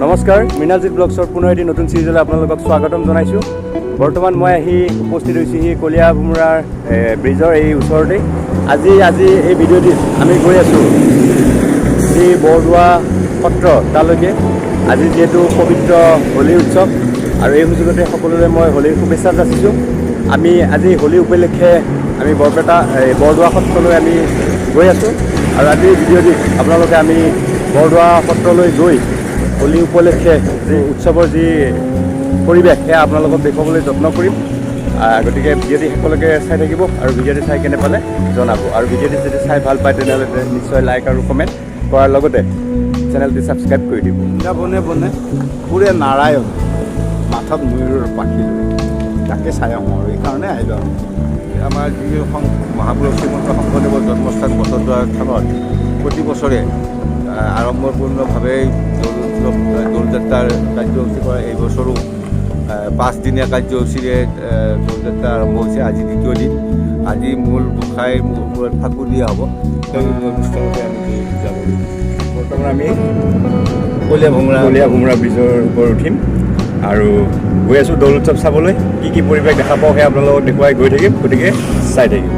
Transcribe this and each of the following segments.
নমস্কাৰ, মৃণালজিৎ ব্লগছৰ পুনৰ এটি নতুন চিৰিজলৈ আপোনালোকক স্বাগতম জনাইছোঁ। বৰ্তমান মই আহি উপস্থিত হৈছোঁহি কলীয়া ভোমোৰাৰ ব্ৰিজৰ এই ওচৰতে। আজি এই ভিডিঅ'টিত আমি গৈ আছোঁ শ্ৰী বৰদোৱা সত্ৰ তালৈকে। আজি যিহেতু পবিত্ৰ হোলী উৎসৱ আৰু এই সুযোগতে সকলোৰে মই হোলীৰ শুভেচ্ছা যাচিছোঁ। আমি আজি হোলী উপলক্ষে আমি বৰদোৱা সত্ৰলৈ আমি গৈ আছোঁ আৰু আজিৰ ভিডিঅ'টিত আপোনালোকে আমি বৰদোৱা সত্ৰলৈ গৈ হোলী উপলক্ষে যি উৎসৱৰ যি পৰিৱেশ সেয়া আপোনালোকক দেখুৱাবলৈ যত্ন কৰিম। গতিকে ভিডিঅ'টি শেষলৈকে চাই থাকিব আৰু ভিডিঅ'টি চাই কেনে পালে জনাব। আৰু ভিডিঅ'টি যদি চাই ভাল পায় তেনেহ'লে নিশ্চয় লাইক আৰু কমেণ্ট কৰাৰ লগতে চেনেলটি ছাবস্ক্ৰাইব কৰি দিব। বনে বনে পুৰে নাৰায়ণ মাথাত ময়ূৰৰ পাখি লৈ তাকে চাই আহোঁ আৰু এইকাৰণে আহিলোঁ। আৰু আমাৰ যিখন মহাপুৰুষ শ্ৰীমন্ত শংকৰদেৱৰ জন্মস্থান বৰদোৱা থানত প্ৰতি বছৰে আড়ম্বৰপূৰ্ণভাৱে দৌল যাত্ৰাৰ কাৰ্যসূচী কৰা। এইবছৰো 5 দিনীয়া কাৰ্যসূচীৰে দৌল যাত্ৰা আৰম্ভ হৈছে। আজি দ্বিতীয় দিন। আজি মূল গোসাঁই মূৰত ফাকু দিয়া হ'ব। সেই অনুষ্ঠানতে আমি যাব। বৰ্তমান আমি কলীয়া ভোমোৰা ব্ৰিজৰ ওপৰত উঠিম আৰু গৈ আছোঁ দৌল উৎসৱ চাবলৈ। কি পৰিৱেশ দেখা পাওঁ সেয়া আপোনালোকক দেখুৱাই গৈ থাকিম, গতিকে চাই থাকিম।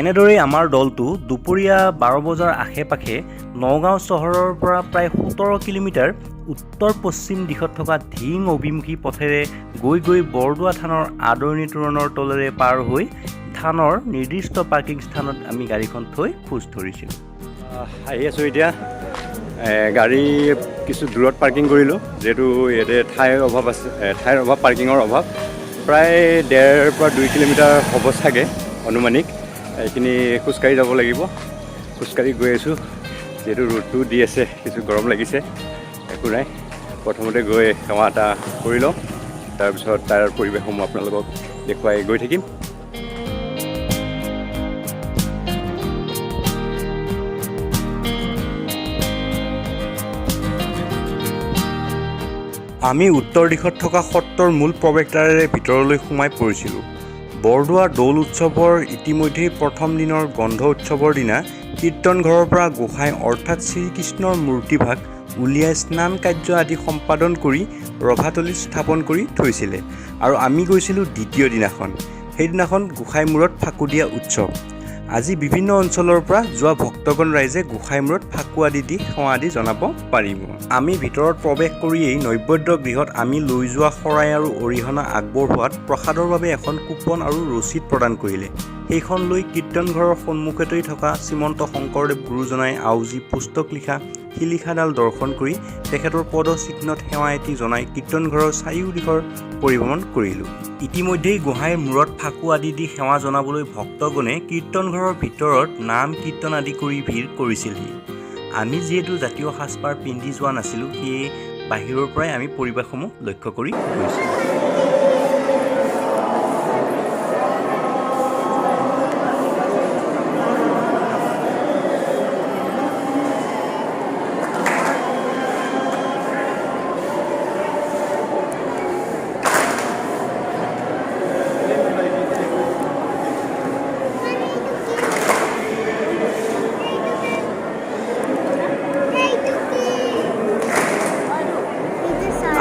এনেদৰেই আমাৰ দলটো দুপৰীয়া 12 বজাৰ আশে পাশে নগাঁও চহৰৰ পৰা প্ৰায় 17 কিলোমিটাৰ উত্তৰ পশ্চিম দিশত থকা ধিং অভিমুখী পথেৰে গৈ বৰদোৱা থানৰ আদৰণি তোৰণৰ তলেৰে পাৰ হৈ থানৰ নিৰ্দিষ্ট পাৰ্কিং স্থানত আমি গাড়ীখন থৈ খোজ ধৰিছিলোঁ। আহি আছোঁ এতিয়া। গাড়ী কিছু দূৰত পাৰ্কিং কৰিলোঁ, যিহেতু ইয়াতে ঠাইৰ অভাৱ পাৰ্কিঙৰ অভাৱ। প্ৰায় 1.5 পৰা 2 কিলোমিটাৰ হ'ব চাগে অনুমানিক। এইখিনি খোজকাঢ়ি যাব লাগিব। খোজকাঢ়ি গৈ আছোঁ, যিহেতু ৰ'দটো দি আছে, কিছু গৰম লাগিছে। একো নাই, প্ৰথমতে গৈ সেৱা এটা কৰি লওঁ, তাৰপিছত তাৰ পৰিৱেশসমূহ আপোনালোকক দেখুৱাই গৈ থাকিম। আমি উত্তৰ দিশত থকা সত্ৰৰ মূল প্ৰৱেশদ্বাৰেৰে ভিতৰলৈ সোমাই পৰিছিলোঁ। বৰদোৱা দৌল উৎসৱৰ ইতিমধ্যেই প্ৰথম দিনৰ গন্ধ উৎসৱৰ দিনা কীৰ্তন ঘৰৰ পৰা গোসাঁই অৰ্থাৎ শ্ৰীকৃষ্ণৰ মূৰ্তিভাগ উলিয়াই স্নান কাৰ্য আদি সম্পাদন কৰি ৰভাতলিত স্থাপন কৰি থৈছিলে আৰু আমি গৈছিলোঁ দ্বিতীয় দিনাখন। সেইদিনাখন গোসাঁই মূৰত ফাকু দিয়া উৎসৱ। আজি বিভিন্ন অঞ্চলৰ পৰা যোৱা ভক্তগণ ৰাইজে গোসাঁই মূৰত ফাকু আদি দি সেৱা আদি জনাব পাৰিব। আমি ভিতৰত প্ৰৱেশ কৰিয়েই নৈবেদ্য গৃহত আমি লৈ যোৱা শৰাই আৰু অৰিহণা আগবঢ়োৱাত প্ৰসাদৰ বাবে এখন কুপন আৰু ৰচিদ প্ৰদান কৰিলে। সেইখন লৈ কীৰ্তন ঘৰৰ সন্মুখতেই থকা শ্ৰীমন্ত শংকৰদেৱ গুৰুজনাই আউজি পুস্তক লিখা শিলিখাডাল দৰ্শন কৰি তেখেতৰ পদচিহ্নত সেৱা এটি জনাই কীৰ্তন ঘৰৰ চাৰিওদিশৰ পৰিভ্ৰমণ কৰিলোঁ। ইতিমধ্যেই গোসাঁইৰ মূৰত ফাকু আদি দি সেৱা জনাবলৈ ভক্তগণে কীৰ্তন ঘৰৰ ভিতৰত নাম কীৰ্তন আদি কৰি ভিৰ কৰিছিলহি। আমি যিহেতু জাতীয় সাজপাৰ পিন্ধি যোৱা নাছিলোঁ, সেয়ে বাহিৰৰ পৰাই আমি পৰিৱেশসমূহ লক্ষ্য কৰি গৈছিলোঁ।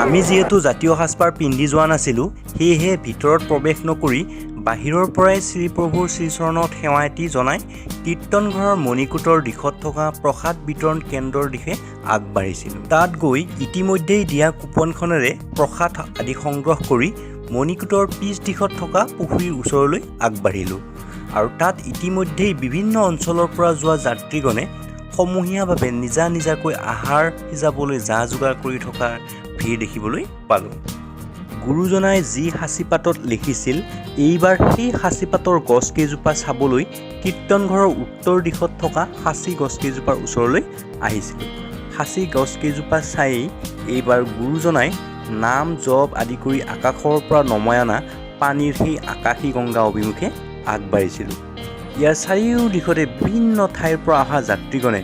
আমি যিহেতু জাতীয় সাজপাৰ পিন্ধি যোৱা নাছিলোঁ, সেয়েহে ভিতৰত প্ৰৱেশ নকৰি বাহিৰৰ পৰাই শ্ৰীপ্ৰভুৰ শ্ৰীচৰণত সেৱা এটি জনাই কীৰ্তন ঘৰৰ মণিকূটৰ দিশত থকা প্ৰসাদ বিতৰণ কেন্দ্ৰৰ দিশে আগবাঢ়িছিলোঁ। তাত গৈ ইতিমধ্যেই দিয়া কুপনখনেৰে প্ৰসাদ আদি সংগ্ৰহ কৰি মণিকূটৰ পিছ দিশত থকা পুখুৰীৰ ওচৰলৈ আগবাঢ়িলোঁ আৰু তাত ইতিমধ্যেই বিভিন্ন অঞ্চলৰ পৰা যোৱা যাত্ৰীগণে সমূহীয়াভাৱে নিজাকৈ আহাৰ সিজাবলৈ যা যোগাৰ কৰি থকাৰ ভিৰ দেখিবলৈ পালোঁ। গুৰুজনাই যি সাঁচিপাতত লিখিছিল, এইবাৰ সেই সাঁচিপাতৰ গছকেইজোপা চাবলৈ কীৰ্তন ঘৰৰ উত্তৰ দিশত থকা সাঁচি গছকেইজোপাৰ ওচৰলৈ আহিছিলোঁ। সাঁচি গছকেইজোপা চায়েই এইবাৰ গুৰুজনাই নাম জপ আদি কৰি আকাশৰ পৰা নমাই অনা পানীৰ সেই আকাশী গংগা অভিমুখে আগবাঢ়িছিলোঁ। ইয়াৰ চাৰিও দিশতে বিভিন্ন ঠাইৰ পৰা অহা যাত্ৰীগণে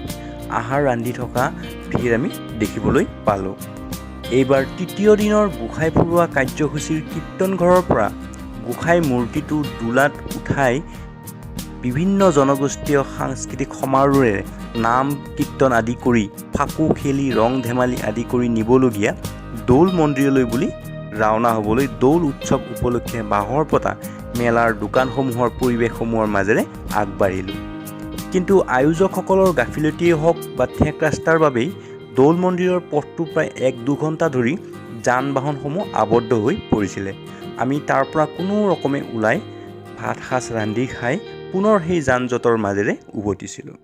আহাৰ ৰান্ধি থকা ভিৰ আমি দেখিবলৈ পালোঁ। এইবাৰ তৃতীয় দিনৰ গোসাঁই ফুৰোৱা কাৰ্যসূচীৰ কীৰ্তন ঘৰৰ পৰা গোসাঁই মূৰ্তিটো দোলাত উঠাই বিভিন্ন জনগোষ্ঠীয় সাংস্কৃতিক সমাৰোহেৰে নাম কীৰ্তন আদি কৰি ফাকু খেলি ৰং ধেমালি আদি কৰি নিবলগীয়া দৌল মন্দিৰলৈ বুলি ৰাওনা হ'বলৈ দৌল উৎসৱ উপলক্ষে বাঁহৰ পতা মেলাৰ দোকানসমূহৰ পৰিৱেশসমূহৰ মাজেৰে আগবাঢ়িলোঁ। কিন্তু আয়োজকসকলৰ গাফিলতিয়েই হওক বা ঠেক ৰাস্তাৰ বাবেই দৌল মন্দিৰৰ পথটো প্ৰায় 1-2 ঘণ্টা ধৰি যান বাহনসমূহ আবদ্ধ হৈ পৰিছিলে। আমি তাৰ পৰা কোনো ৰকমে ওলাই ভাত সাজ ৰান্ধি খাই পুনৰ সেই যান জঁটৰ মাজেৰে উভতিছিলোঁ।